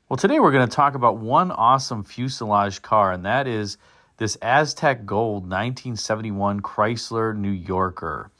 Well, today we're going to talk about one awesome fuselage car, and that is this Aztec Gold 1971 Chrysler New Yorker.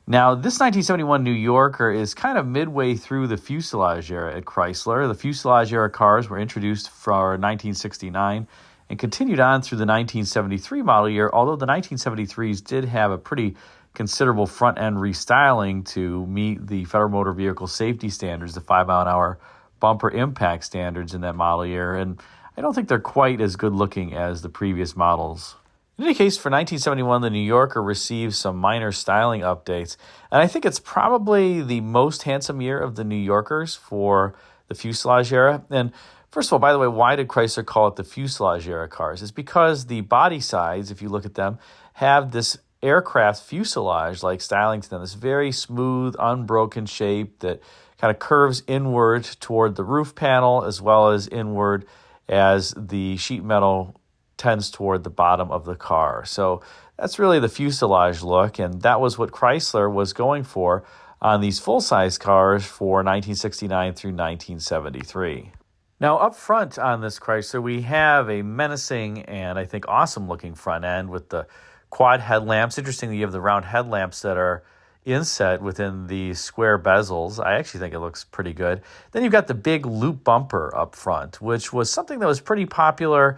Now, this 1971 New Yorker is kind of midway through the fuselage era at Chrysler. The fuselage era cars were introduced for 1969 and continued on through the 1973 model year, although the 1973s did have a pretty considerable front-end restyling to meet the Federal Motor Vehicle Safety Standards, the 5-mile-an-hour bumper impact standards in that model year, and I don't think they're quite as good looking as the previous models. In any case, for 1971, the New Yorker received some minor styling updates, and I think it's probably the most handsome year of the New Yorkers for the fuselage era. And first of all, by the way, why did Chrysler call it the fuselage era cars? It's because the body sides, if you look at them, have this aircraft fuselage-like styling to them, this very smooth, unbroken shape that kind of curves inward toward the roof panel as well as inward as the sheet metal tends toward the bottom of the car. So that's really the fuselage look, and that was what Chrysler was going for on these full-size cars for 1969 through 1973. Now, up front on this Chrysler, we have a menacing and I think awesome-looking front end with the quad headlamps. Interestingly, you have the round headlamps that are inset within the square bezels. I actually think it looks pretty good. Then you've got the big loop bumper up front, which was something that was pretty popular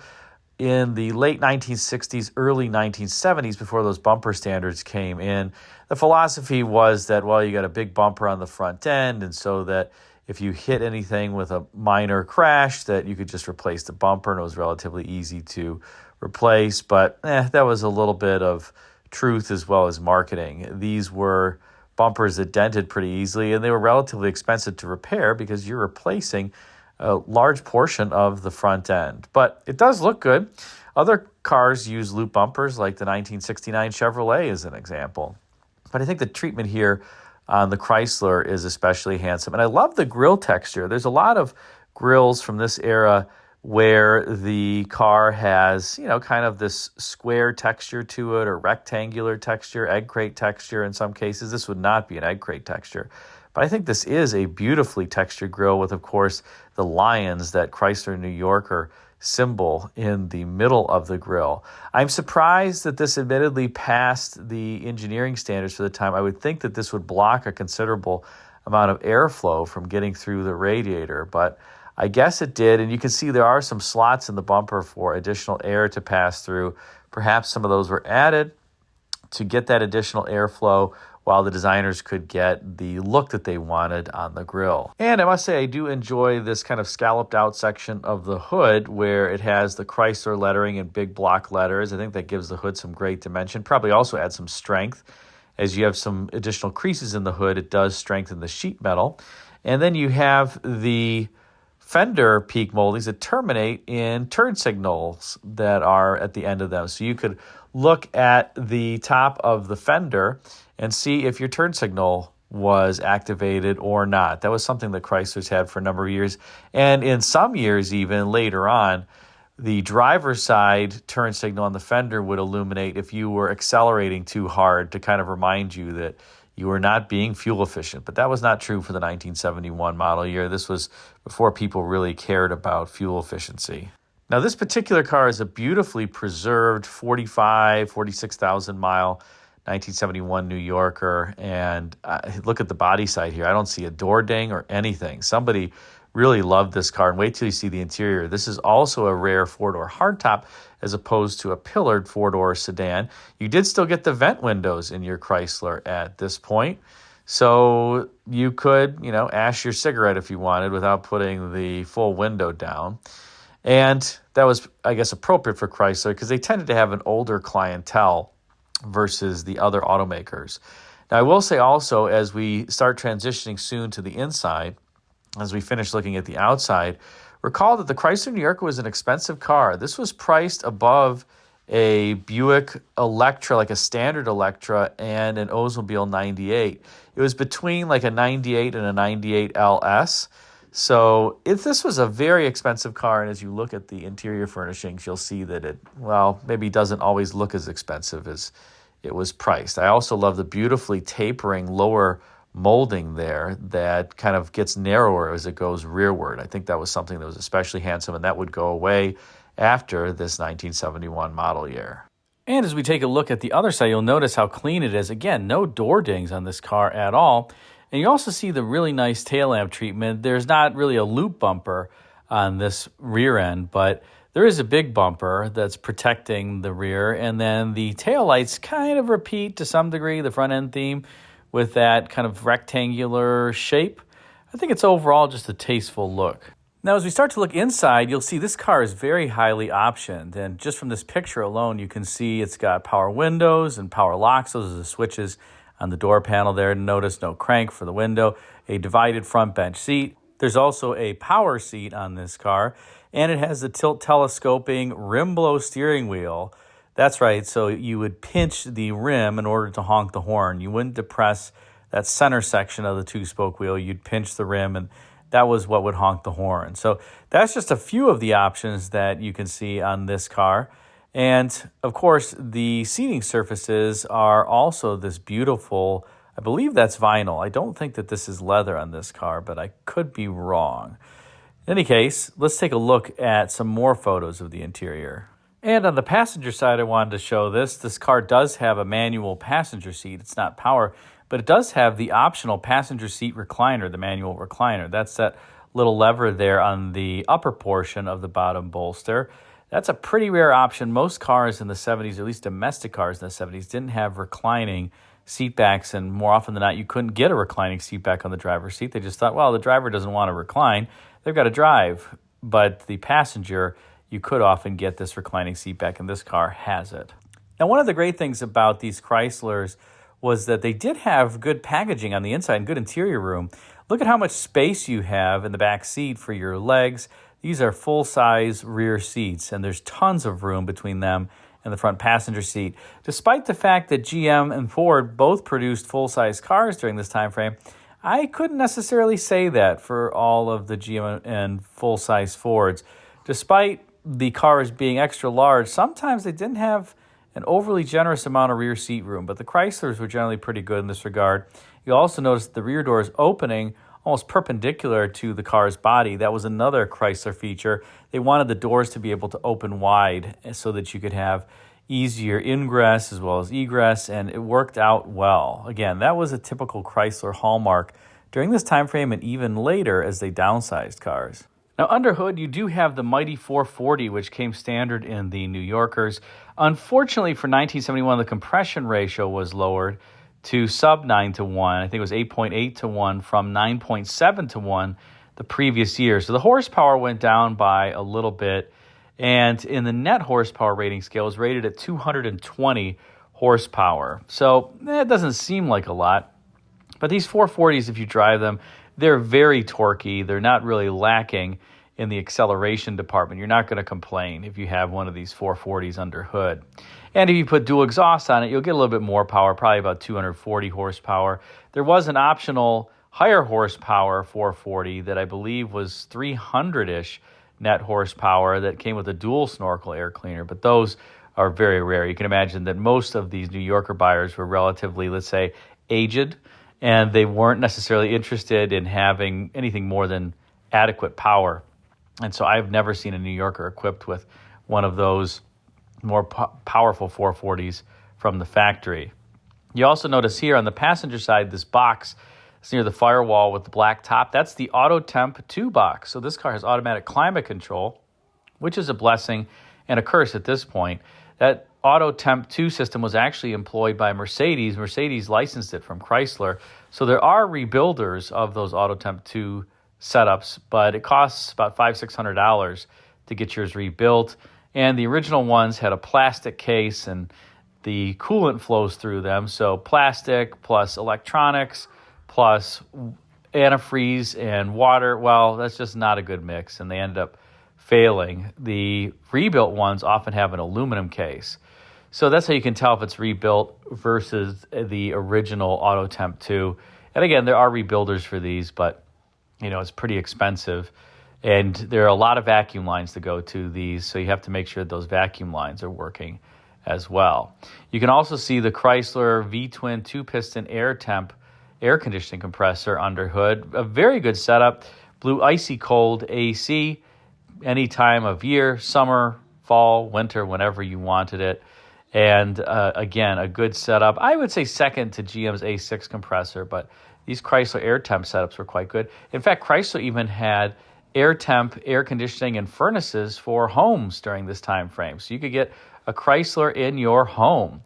in the late 1960s, early 1970s, before those bumper standards came in. The philosophy was that, well, you got a big bumper on the front end, and so that if you hit anything with a minor crash, that you could just replace the bumper, and it was relatively easy to replace. But that was a little bit of truth as well as marketing. These were bumpers that dented pretty easily, and they were relatively expensive to repair because you're replacing a large portion of the front end. But it does look good. Other cars use loop bumpers, like the 1969 Chevrolet as an example. But I think the treatment here on the Chrysler is especially handsome. And I love the grille texture. There's a lot of grills from this era where the car has, kind of this square texture to it or rectangular texture, egg crate texture in some cases. This would not be an egg crate texture. But I think this is a beautifully textured grille with, of course, the lions, that Chrysler New Yorker symbol in the middle of the grille. I'm surprised that this admittedly passed the engineering standards for the time. I would think that this would block a considerable amount of airflow from getting through the radiator, but I guess it did, and you can see there are some slots in the bumper for additional air to pass through. Perhaps some of those were added to get that additional airflow while the designers could get the look that they wanted on the grille. And I must say, I do enjoy this kind of scalloped out section of the hood where it has the Chrysler lettering in big block letters. I think that gives the hood some great dimension. Probably also adds some strength. As you have some additional creases in the hood, it does strengthen the sheet metal. And then you have the fender peak moldings that terminate in turn signals that are at the end of them. So you could look at the top of the fender and see if your turn signal was activated or not. That was something that Chrysler's had for a number of years. And in some years, even later on, the driver's side turn signal on the fender would illuminate if you were accelerating too hard to kind of remind you that you were not being fuel efficient. But that was not true for the 1971 model year. This was before people really cared about fuel efficiency. Now, this particular car is a beautifully preserved 46,000 mile 1971 New Yorker. And look at the body side here. I don't see a door ding or anything. Somebody really loved this car. And wait till you see the interior. This is also a rare four-door hardtop as opposed to a pillared four-door sedan. You did still get the vent windows in your Chrysler at this point. So you could, ash your cigarette if you wanted without putting the full window down. And that was, I guess, appropriate for Chrysler because they tended to have an older clientele versus the other automakers. Now, I will say also, as we start transitioning soon to the inside, as we finish looking at the outside, recall that the Chrysler New Yorker was an expensive car. This was priced above a Buick Electra, like a standard Electra, and an Oldsmobile 98. It was between like a 98 and a 98 LS. So this was a very expensive car, and as you look at the interior furnishings, you'll see that it, maybe doesn't always look as expensive as it was priced. I also love the beautifully tapering lower molding there that kind of gets narrower as it goes rearward. I think that was something that was especially handsome, and that would go away after this 1971 model year. And as we take a look at the other side, you'll notice how clean it is. Again, no door dings on this car at all. And you also see the really nice tail lamp treatment. There's not really a loop bumper on this rear end, but there is a big bumper that's protecting the rear. And then the tail lights kind of repeat to some degree the front end theme with that kind of rectangular shape. I think it's overall just a tasteful look. Now, as we start to look inside, you'll see this car is very highly optioned. And just from this picture alone, you can see it's got power windows and power locks. Those are the switches on the door panel there. Notice no crank for the window, a divided front bench seat. There's also a power seat on this car, and it has the tilt telescoping rim blow steering wheel. That's right, so you would pinch the rim in order to honk the horn. You wouldn't depress that center section of the two-spoke wheel. You'd pinch the rim, and that was what would honk the horn. So that's just a few of the options that you can see on this car. And, of course, the seating surfaces are also this beautiful, I believe that's vinyl. I don't think that this is leather on this car, but I could be wrong. In any case, let's take a look at some more photos of the interior. And on the passenger side, I wanted to show this. This car does have a manual passenger seat. It's not power, but it does have the optional passenger seat recliner, the manual recliner. That's that little lever there on the upper portion of the bottom bolster. That's a pretty rare option. Most cars in the 70s, at least domestic cars in the 70s, didn't have reclining seat backs, and more often than not, you couldn't get a reclining seat back on the driver's seat. They just thought, well, the driver doesn't want to recline. They've got to drive. But the passenger, you could often get this reclining seat back, and this car has it. Now, one of the great things about these Chryslers was that they did have good packaging on the inside and good interior room. Look at how much space you have in the back seat for your legs. These are full-size rear seats, and there's tons of room between them and the front passenger seat. Despite the fact that GM and Ford both produced full-size cars during this time frame, I couldn't necessarily say that for all of the GM and full-size Fords. Despite the cars being extra large, sometimes they didn't have an overly generous amount of rear seat room, but the Chryslers were generally pretty good in this regard. You also notice the rear doors opening almost perpendicular to the car's body. That was another Chrysler feature. They wanted the doors to be able to open wide so that you could have easier ingress as well as egress, and it worked out well. Again, that was a typical Chrysler hallmark during this time frame and even later as they downsized cars. Now, under hood, you do have the mighty 440, which came standard in the New Yorkers. Unfortunately, for 1971, the compression ratio was lowered to sub 9 to 1. I think it was 8.8 to 1 from 9.7 to 1 the previous year. So the horsepower went down by a little bit. And in the net horsepower rating scale, it was rated at 220 horsepower. So it doesn't seem like a lot. But these 440s, if you drive them, they're very torquey. They're not really lacking in the acceleration department. You're not going to complain if you have one of these 440s under hood. And if you put dual exhaust on it, you'll get a little bit more power, probably about 240 horsepower. There was an optional higher horsepower 440 that I believe was 300-ish net horsepower that came with a dual snorkel air cleaner, but those are very rare. You can imagine that most of these New Yorker buyers were relatively, let's say, aged, and they weren't necessarily interested in having anything more than adequate power. And so I've never seen a New Yorker equipped with one of those more powerful 440s from the factory. You also notice here on the passenger side, this box is near the firewall with the black top. That's the Auto Temp 2 box. So this car has automatic climate control, which is a blessing and a curse at this point. That Auto Temp 2 system was actually employed by Mercedes. Mercedes licensed it from Chrysler. So there are rebuilders of those Auto Temp 2 setups, but it costs about $500-$600 to get yours rebuilt. And the original ones had a plastic case and the coolant flows through them. So plastic plus electronics plus antifreeze and water, well, that's just not a good mix, and they end up failing. The rebuilt ones often have an aluminum case. So that's how you can tell if it's rebuilt versus the original Auto Temp 2. And again, there are rebuilders for these, but it's pretty expensive. And there are a lot of vacuum lines to go to these, so you have to make sure those vacuum lines are working as well. You can also see the Chrysler V-twin 2-piston air temp air conditioning compressor under hood. A very good setup. Blew icy cold AC any time of year, summer, fall, winter, whenever you wanted it. And again, a good setup. I would say second to GM's A6 compressor, but these Chrysler air temp setups were quite good. In fact, Chrysler even had air temp, air conditioning, and furnaces for homes during this time frame. So you could get a Chrysler in your home.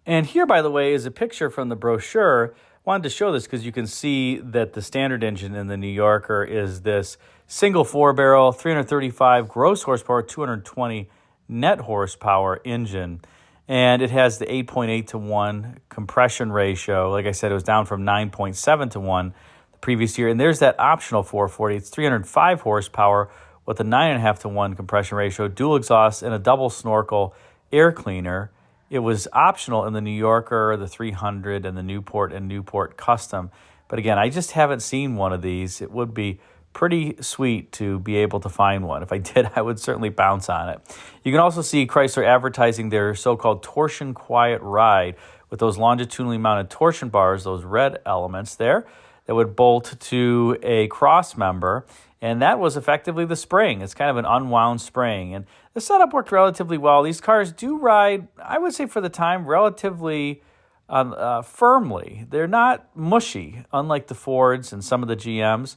And here, by the way, is a picture from the brochure. Wanted to show this because you can see that the standard engine in the New Yorker is this single 4-barrel, 335 gross horsepower, 220 net horsepower engine. And it has the 8.8 to 1 compression ratio. Like I said, it was down from 9.7 to 1 the previous year. And there's that optional 440. It's 305 horsepower with a 9.5 to 1 compression ratio, dual exhaust, and a double snorkel air cleaner. It was optional in the New Yorker, the 300, and the Newport and Newport Custom. But again, I just haven't seen one of these. It would be pretty sweet to be able to find one. If I did, I would certainly bounce on it. You can also see Chrysler advertising their so-called torsion quiet ride with those longitudinally mounted torsion bars, those red elements there, that would bolt to a cross member. And that was effectively the spring. It's kind of an unwound spring. And the setup worked relatively well. These cars do ride, I would say for the time, relatively firmly. They're not mushy, unlike the Fords and some of the GMs.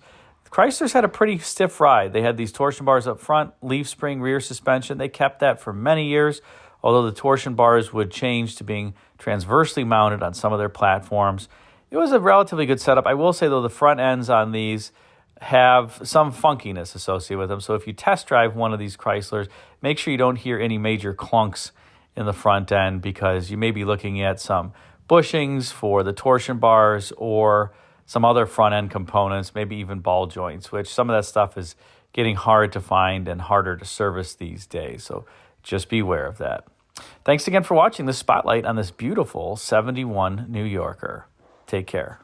Chrysler's had a pretty stiff ride. They had these torsion bars up front, leaf spring rear suspension. They kept that for many years, although the torsion bars would change to being transversely mounted on some of their platforms. It was a relatively good setup. I will say, though, the front ends on these have some funkiness associated with them. So if you test drive one of these Chryslers, make sure you don't hear any major clunks in the front end, because you may be looking at some bushings for the torsion bars or some other front end components, maybe even ball joints, which some of that stuff is getting hard to find and harder to service these days. So just be aware of that. Thanks again for watching this spotlight on this beautiful 71 New Yorker. Take care.